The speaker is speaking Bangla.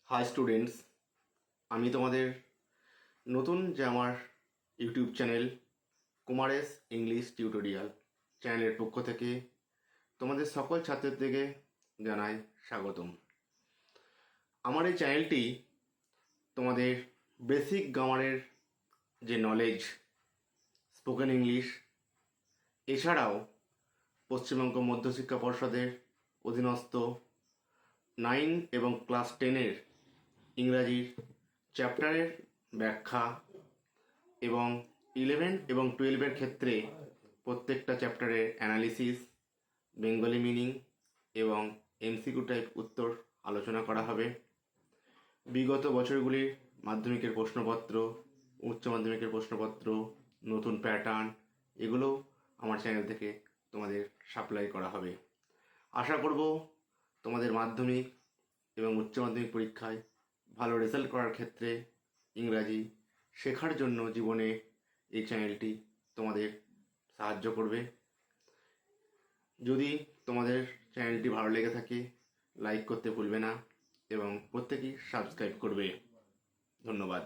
হাই স্টুডেন্টস, আমি তোমাদের নতুন যে আমার ইউটিউব চ্যানেল কুমারেস ইংলিশ টিউটোরিয়াল চ্যানেলের পক্ষ থেকে তোমাদের সকল ছাত্রছাত্রীকে জানাই স্বাগতম। আমার এই চ্যানেলটি তোমাদের বেসিক গ্রামারের যে নলেজ, স্পোকেন ইংলিশ, এছাড়াও পশ্চিমবঙ্গ মধ্যশিক্ষা পর্ষদের অধীনস্থ 9 এবং ক্লাস 10-এর ইংরাজির চ্যাপ্টারের ব্যাখ্যা এবং 11 এবং 12-এর ক্ষেত্রে প্রত্যেকটা চ্যাপ্টারের অ্যানালিসিস, বেঙ্গলি মিনিং এবং এমসিকিউ টাইপ উত্তর আলোচনা করা হবে। বিগত বছরগুলির মাধ্যমিকের প্রশ্নপত্র, উচ্চ মাধ্যমিকের প্রশ্নপত্র, নতুন প্যাটার্ন, এগুলো আমার চ্যানেল থেকে তোমাদের সাপ্লাই করা হবে। আশা করব তোমাদের মাধ্যমিক এবং উচ্চ মাধ্যমিক পরীক্ষায় ভালো রেজাল্ট করার ক্ষেত্রে ইংরাজি শেখার জন্য জীবনে এই চ্যানেলটি তোমাদের সাহায্য করবে। যদি তোমাদের চ্যানেলটি ভালো লেগে থাকে লাইক করতে ভুলবে না এবং প্রত্যেকেই সাবস্ক্রাইব করবে। ধন্যবাদ।